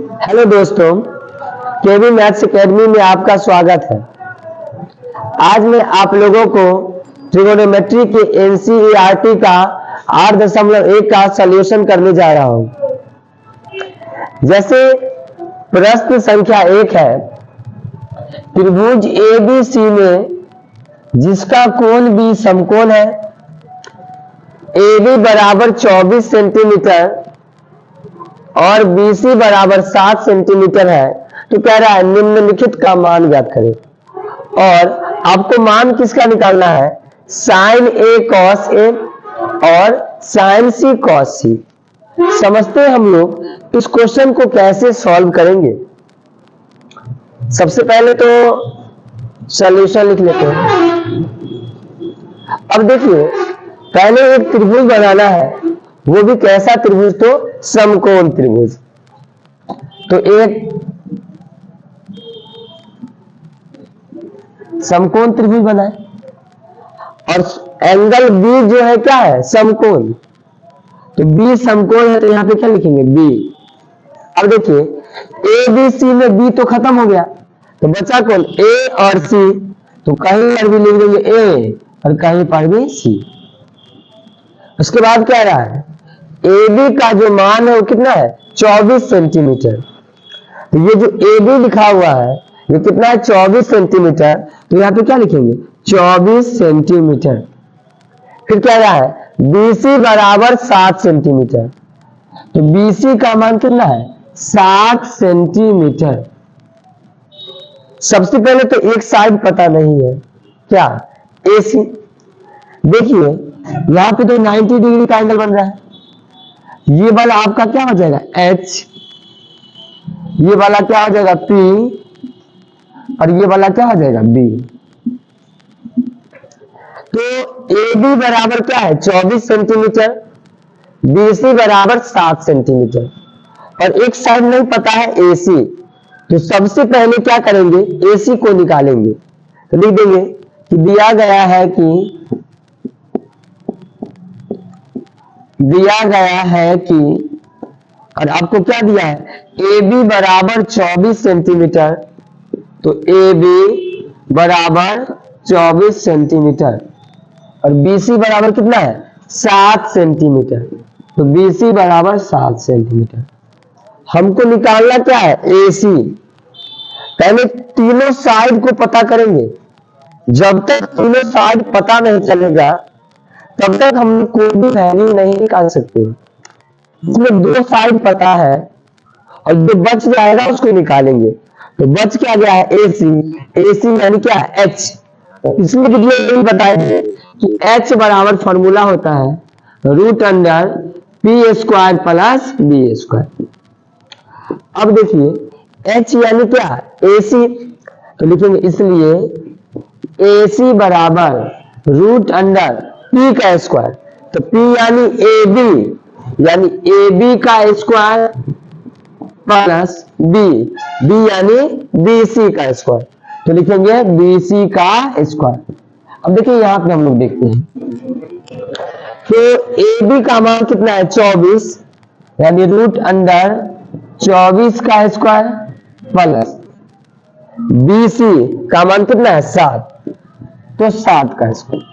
Hello दोस्तों, केवी maths academy में आपका स्वागत है। आज मैं आप लोगों को ट्रिगोनोमेट्री के एनसीईआरटी का 8.1 का सॉल्यूशन करने जा रहा हूं। जैसे प्रश्न संख्या 1 है, त्रिभुज एबीसी में जिसका कोण बी समकोण है, AB बराबर 24 सेंटीमीटर और BC बराबर 7 सेंटीमीटर है, तो कह रहा है निम्नलिखित का मान ज्ञात करें। और आपको मान किसका निकालना है? साइन A cos A और साइन C cos C। समझते हैं हम लोग इस क्वेश्चन को कैसे सॉल्व करेंगे। सबसे पहले तो सॉल्यूशन लिख लेते हैं। अब देखिए, पहले एक त्रिभुज बनाना है, वो भी कैसा त्रिभुज? तो समकोण त्रिभुज। तो एक समकोण त्रिभुज बनाए और एंगल बी जो है क्या है? समकोण। तो बी समकोण है, तो यहां पे क्या लिखेंगे? बी। अब देखिए, ए बी सी में बी तो खत्म हो गया, तो बचा कौन? ए और सी। तो कहीं पर भी लिख देंगे ए और कहीं पर भी सी। उसके बाद क्या रहा है? AB का जो मान है वो कितना है? 24 सेंटीमीटर। तो ये जो AB लिखा हुआ है ये कितना है? 24 सेंटीमीटर। तो यहाँ पे क्या लिखेंगे? 24 सेंटीमीटर। फिर क्या रहा है? BC बराबर 7 सेंटीमीटर। तो BC का मान कितना है? 7 सेंटीमीटर। सबसे पहले तो एक साइड पता नहीं है, क्या? AC। देखिए यहां पे तो 90 डिग्री का एंगल बन रहा है। ये वाला आपका क्या हो जाएगा? H। ये वाला क्या हो जाएगा? P। और ये वाला क्या हो जाएगा? B। तो AB बराबर क्या है? 24 सेंटीमीटर। BC बराबर 7 सेंटीमीटर। और एक साइड नहीं पता है AC। तो सबसे पहले क्या करेंगे? AC को निकालेंगे। तो लिख देंगे कि दिया गया है कि और आपको क्या दिया है? AB बराबर 24 सेंटीमीटर। तो AB बराबर 24 सेंटीमीटर और BC बराबर कितना है? 7 सेंटीमीटर। तो BC बराबर 7 सेंटीमीटर। हमको निकालना क्या है? AC। पहले तीनों साइड को पता करेंगे। जब तक तीनों साइड पता नहीं चलेगा तब तक हम कोई भी वैल्यू नहीं निकाल सकते। इसमें दो साइड पता है और जो बच जाएगा उसको निकालेंगे। तो बच क्या गया है? AC यानी क्या है? H। इसमें वीडियो में बताए कि H बराबर फॉर्मूला होता है √p² प्लस b²। अब देखिए H यानी क्या? AC। तो लिखेंगे इसलिए AC बराबर √p का स्क्वायर। तो P यानी AB का स्क्वायर प्लस B यानी BC का स्क्वायर। तो लिखेंगे BC का स्क्वायर। अब देखिए यहां पे हम लोग देखते हैं तो AB का मान कितना है? 24 यानी √24 का स्क्वायर प्लस BC का मान कितना है? 7। तो 7 का स्क्वायर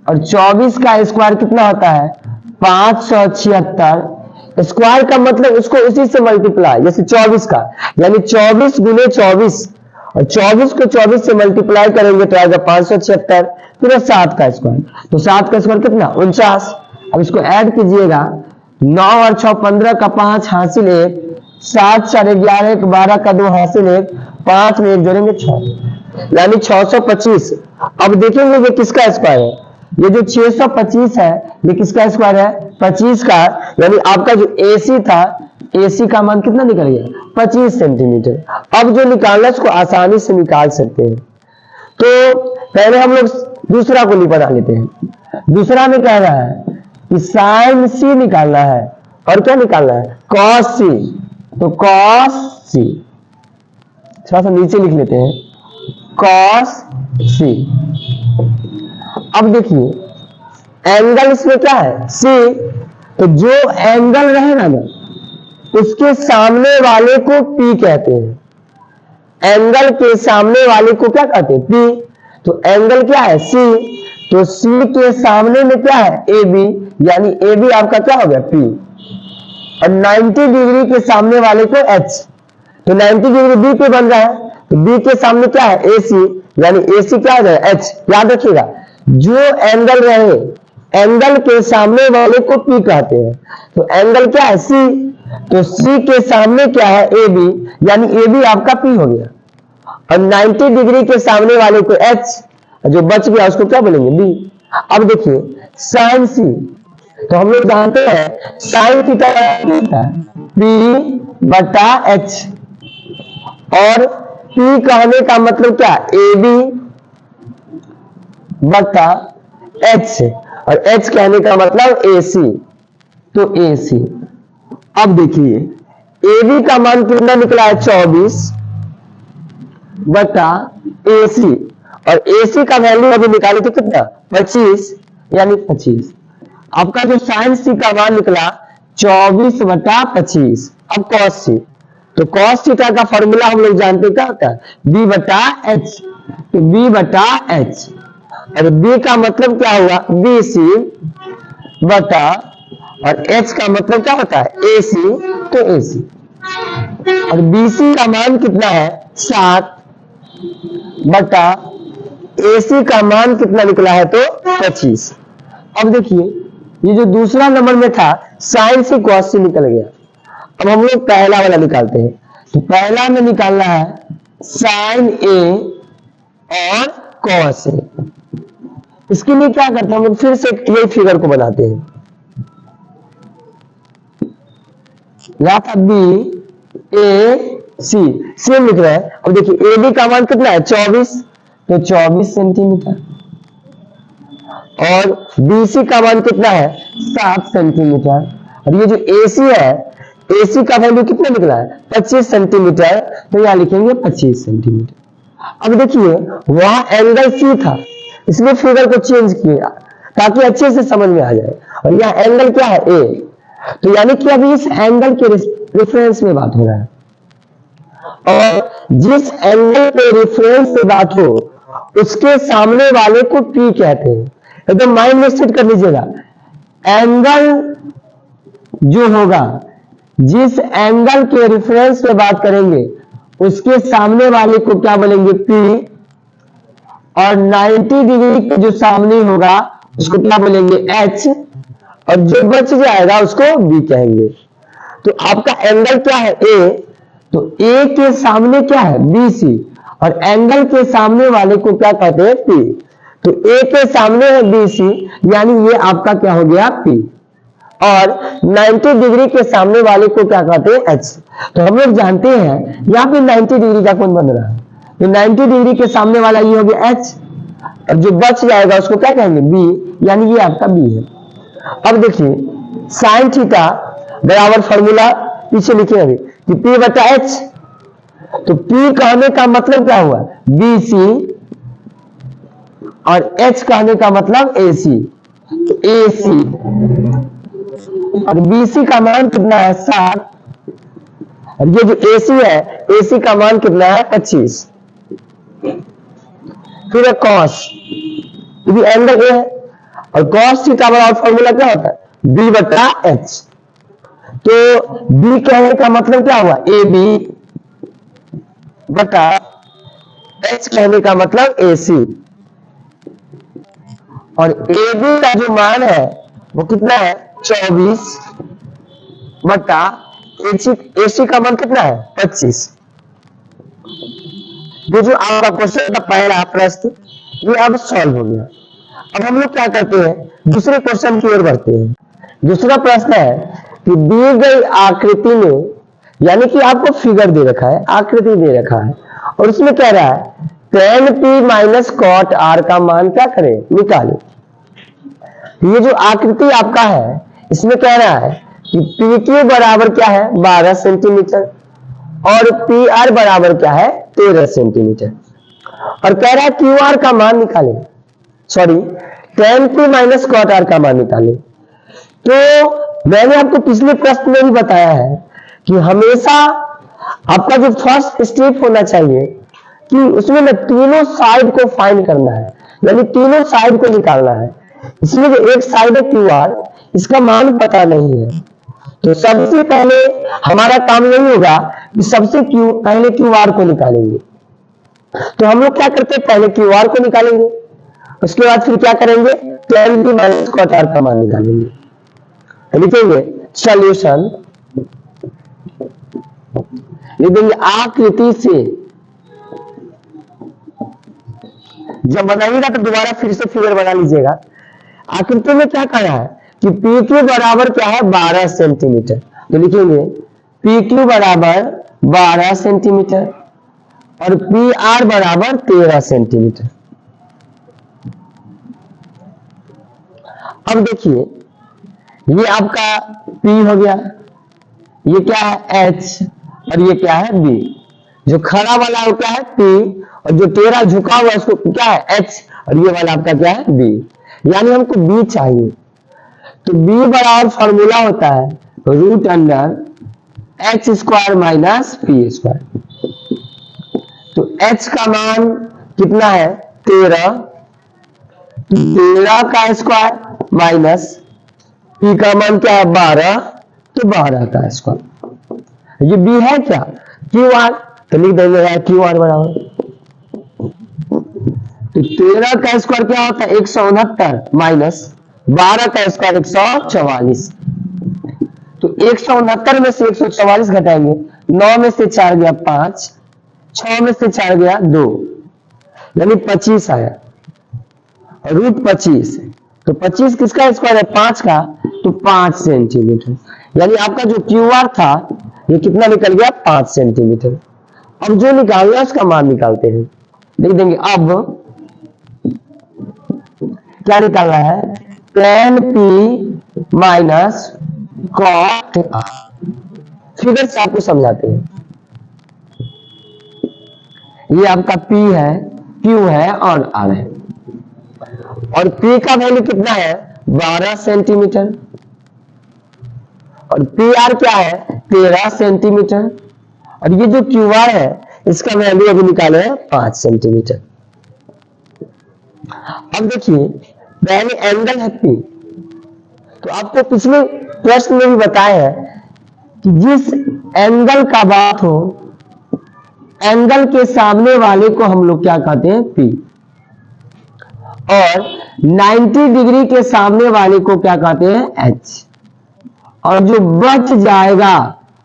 और 24 का स्क्वायर कितना होता है? 576। स्क्वायर का मतलब उसको उसी से मल्टीप्लाई, जैसे 24 का यानी 24 गुने 24 और 24 को 24 से मल्टीप्लाई करेंगे तो आएगा 576। फिर 7 का स्क्वायर। तो 7 का स्क्वायर कितना? 49। अब इसको ऐड कीजिएगा। 9 और 6 15 का 5 हासिल 1, 7 4 11 12 का 2 हासिल 1, 5 में 1 जोड़ेंगे 6 यानी 625। अब देखेंगे ये किसका स्क्वायर है? ये जो 625 है ये किसका स्क्वायर है? 25 का। यानी आपका जो AC था, AC का मान कितना निकल गया? 25 सेंटीमीटर। अब जो निकालना है उसको आसानी से निकाल सकते हैं। तो पहले हम लोग दूसरा को बना लेते हैं। दूसरा में कह रहा है कि साइन C निकालना है और क्या निकालना है? cos C। तो cos C थोड़ा सा नीचे लिख लेते हैं, cos C। अब देखिए एंगल इसमें क्या है? C। तो जो एंगल रहेगा ना उसके सामने वाले को P कहते हैं। एंगल के सामने वाले को क्या कहते हैं? P। तो एंगल क्या है? C। तो C के सामने में क्या है? AB, यानी AB आपका क्या हो गया? P। और 90 डिग्री के सामने वाले को H। तो 90 डिग्री B पे बन रहा है, तो B के सामने क्या है? AC, यानी AC क्या हो जाएगा? H। याद रखिएगा, जो एंगल रहे, एंगल के सामने वाले को P कहते हैं। तो एंगल क्या है? C। तो C के सामने क्या है? AB, यानी AB आपका P हो गया। और 90 डिग्री के सामने वाले को H, जो बच गया उसको क्या बोलेंगे? B। अब देखिए साइन C, तो हम लोग जानते हैं साइन थीटा P बटा H, और P कहने का मतलब क्या? AB बटा H, और H कहने का मतलब AC, तो AC। अब देखिए AB का मान कितना निकला है? 24 बटा AC, और AC का वैल्यू अभी निकाले तो कितना? 25, यानी 25। आपका जो साइन C का मान निकला 24 बटा 25। अब कॉस C, तो कॉस थीटा का फॉर्मूला हम लोग जानते क्या होता है? B बटा H। तो B बटा H, और B का मतलब क्या हुआ? BC बटा, और H का मतलब क्या होता है? AC, तो AC। और BC का मान कितना है? 7 बटा AC का मान कितना निकला है? तो 25। अब देखिए ये जो दूसरा नंबर में था साइन से कॉस से निकल गया। अब हम लोग पहला वाला निकालते हैं। तो पहला में निकालना है साइन A और कॉस A। इसके लिए क्या करते हैं हम लोग? फिर से ये फिगर को बनाते हैं। या था BAC, सेम लिख रहा है। अब देखिए AB का मान कितना है? 24, तो 24 सेंटीमीटर, और BC का मान कितना है? 7 सेंटीमीटर, और ये जो AC है, AC का वैल्यू कितना निकला है? 25 सेंटीमीटर, तो यहां लिखेंगे 25 सेंटीमीटर। अब देखिए वहां एंगल C था, इसलिए फिगर को चेंज किया ताकि अच्छे से समझ में आ जाए, और यहाँ एंगल क्या है? A। तो यानी कि अभी इस एंगल के रेफरेंस में बात हो रहा है, और जिस एंगल पे रेफरेंस से बात हो उसके सामने वाले को P कहते हैं। एकदम माइंड में सेट कर लीजिएगा, एंगल जो होगा, जिस एंगल के रेफरेंस पे बात करेंगे उसके सामने वाले को क्या बोलेंगे? P। और 90 डिग्री के जो सामने होगा उसको क्या बोलेंगे? H, और जो बच जाएगा उसको B कहेंगे। तो आपका एंगल क्या है? A। तो A के सामने क्या है? BC, और एंगल के सामने वाले को क्या कहते हैं? P। तो A के सामने है BC, यानी ये आपका क्या हो गया? P। और 90 डिग्री के सामने वाले को क्या कहते हैं? H। तो हम लोग जानते हैं यहाँ पे 90 डिग्री का कौन बन रहा है? तो 90 डिग्री के सामने वाला ये हो गया H, और जो बच जाएगा उसको क्या कहेंगे? B, यानी ये आपका B है। अब देखिए साइन थीटा बराबर फॉर्मूला पीछे लिखे अभी कि P बटा H। तो P कहने का मतलब क्या हुआ? BC, और H कहने का मतलब AC, तो AC। और BC का मान कितना है? 7, और ये जो AC है, AC का मान कितना है? 25। फिर है कॉस, ये भी एंगल A है, और कॉस थीटा बराबर फॉर्मूला क्या होता है? B बटा H। तो B कहने का मतलब क्या हुआ? AB बटा H कहने का मतलब AC, और AB का जो मान है वो कितना है? 24 बटा AC का मान कितना है? 25। ये जो आपका क्वेश्चन था पहला प्रश्न, ये अब सॉल्व हो गया। अब हम लोग क्या करते हैं? दूसरे क्वेश्चन की ओर बढ़ते हैं। दूसरा प्रश्न है कि दी गई आकृति में, यानी कि आपको फिगर दे रखा है, आकृति दे रखा है, और उसमें कह रहा है tan P minus cot R का मान क्या करें? निकालें। ये जो आकृति आपका है इसमें कह रहा है कि PQ बराबर क्या है? 12 सेंटीमीटर, और PR बराबर क्या है? 13 सेंटीमीटर, और कह रहा है QR का मान निकालें, sorry tan P minus cot R का मान निकालें। तो मैंने आपको पिछले प्रश्न में भी बताया है कि हमेशा आपका जो फर्स्ट स्टेप होना चाहिए कि उसमें ना तीनों साइड को फाइंड करना है, यानी तीनों साइड को निकालना है। इसलिए जो एक साइड है क्यू आर, इसका मान पता नहीं है, तो सबसे पहले हमारा काम यही होगा कि सबसे पहले क्यू आर को निकालेंगे। तो हम लोग क्या करते हैं, पहले क्यू आर को निकालेंगे, उसके बाद फिर क्या करेंगे, tan t minus cot r का मान निकालेंगे। लिखेंगे सॉल्यूशन, लिखेंगे आकृति से, जब बनाइएगा तो दोबारा फिर से फिगर बना लीजिएगा। आकृति में क्या कहा है कि पी क्यू बराबर क्या है, 12 सेंटीमीटर। तो लिखेंगे पी क्यू बराबर 12 सेंटीमीटर और पी आर बराबर 13 सेंटीमीटर। अब देखिए ये आपका P हो गया, ये क्या है H और ये क्या है B। जो खड़ा वाला है वो क्या है P और जो 13 झुका हुआ है उसको क्या है H और ये वाला आपका क्या है B। यानी हमको B चाहिए, तो B बराबर फॉर्मूला होता है root under H square minus P square. तो H का मान कितना है 13, 13 का स्क्वायर माइनस P का मान क्या है 12, तो 12 का स्क्वायर। ये B है क्या क्यू आर, तो लिख देंगे क्यू आर बराबर, तो 13 का स्क्वायर क्या होता है 169 माइनस 12 का स्क्वायर 144। तो 169 में से 144 घटाएंगे, 9 में से 4 गया 5, 6 में से 4 गया 2, यानी 25 आया रूट 25। तो 25 किसका स्क्वायर है 5 का, तो 5 सेंटीमीटर। यानी आपका जो क्यू आर था ये कितना निकल गया 5 सेंटीमीटर। अब जो निकालना है उसका मान निकालते हैं, लिख देंगे अब क्या निकालना है tan p minus cot r। Figure से आपको समझाते हैं, ये आपका p है, q है और r है, और p का वैल्यू कितना है 12 सेंटीमीटर और पी आर क्या है 13 सेंटीमीटर, और ये जो क्यू आर है इसका वैल्यू अभी निकाले हैं 5 सेंटीमीटर। अब देखिए पहले एंगल है P, तो आपको पिछले प्रश्न में भी बताया है कि जिस एंगल का बात हो, एंगल के सामने वाले को हम लोग क्या कहते हैं P, और 90 डिग्री के सामने वाले को क्या कहते हैं H, और जो बच जाएगा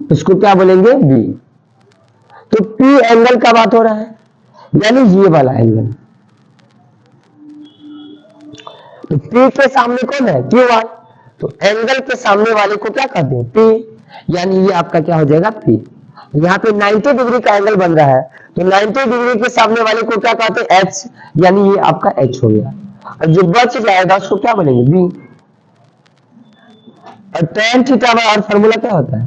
उसको क्या बोलेंगे B। तो P एंगल का बात हो रहा है, यानी ये वाला एंगल। तो P के सामने कौन है क्यू आर, तो एंगल के सामने वाले को क्या कहते हैं P, यानी ये आपका क्या हो जाएगा P। यहाँ पे 90 डिग्री का एंगल बन रहा है, तो 90 डिग्री के सामने वाले को क्या कहते हैं H, यानी ये आपका H हो गया, और जो बच जाएगा उसको क्या बोलेंगे B। और tan थीटा और फॉर्मूला क्या होता है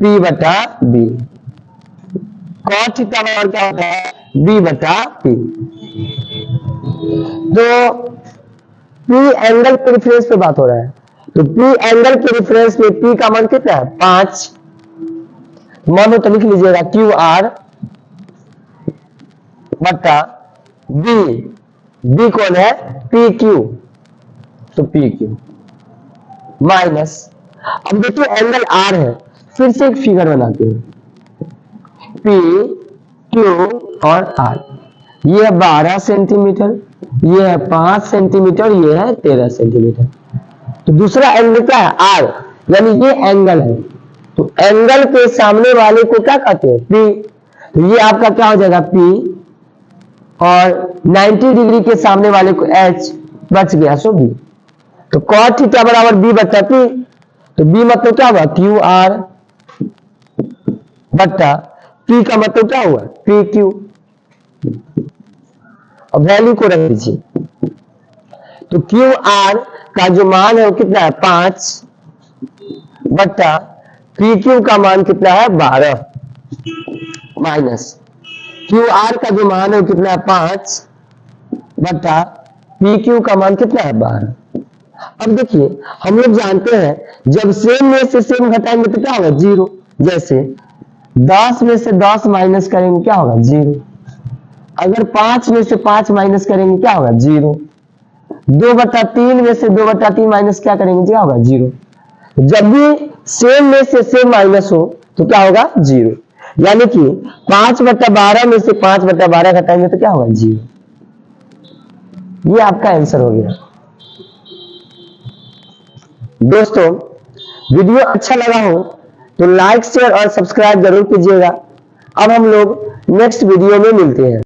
P बटा B, cot थीटा और क्या होता है B बटा P। तो P एंगल के रेफरेंस पे बात हो रहा है, तो P एंगल के रेफरेंस में P का मान कितना है 5, मानो तो लिख लीजिएगा क्यू आर बटा B, B कौन है पी क्यू, तो पी क्यू माइनस, अब देखिए एंगल R है, फिर से एक फिगर बनाते हैं P Q और R। ये है 12 सेंटीमीटर, ये है 5 सेंटीमीटर, ये है 13 सेंटीमीटर। तो दूसरा एंगल क्या है R, यानी ये एंगल है, तो एंगल के सामने वाले को क्या कहते हैं P। तो ये आपका क्या हो जाएगा P, और 90 डिग्री के सामने वाले को H, बच गया सो B। तो cot थीटा बराबर B बटा P, तो B मतलब क्या हुआ क्यू आर बटा P का मतलब क्या हुआ पी क्यू। अब वैल्यू को रख दीजिए, तो क्यू आर का जो मान है वो कितना है 5 बटा पी क्यू का मान कितना है 12, माइनस क्यू आर का जो मान है वो कितना है 5 बटा पी क्यू का मान कितना है 12। अब देखिए हम लोग जानते हैं जब सेम में से सेम घटाएंगे तो क्या होगा 0, जैसे 10 में से 10 माइनस करेंगे क्या होगा 0। अगर 5 में से 5 माइनस करेंगे क्या होगा 0। 2/3 में से 2/3 माइनस क्या करेंगे क्या होगा 0। जब भी सेम में से सेम माइनस हो तो क्या होगा 0। यानी कि 5/12 में से 5/12 घटाएंगे तो क्या होगा 0। ये आपका आंसर हो गया। दोस्तों वीडियो अच्छा लगा हो तो लाइक शेयर और सब्सक्राइब जरूर कीजिएगा। अब हम लोग नेक्स्ट वीडियो में मिलते हैं।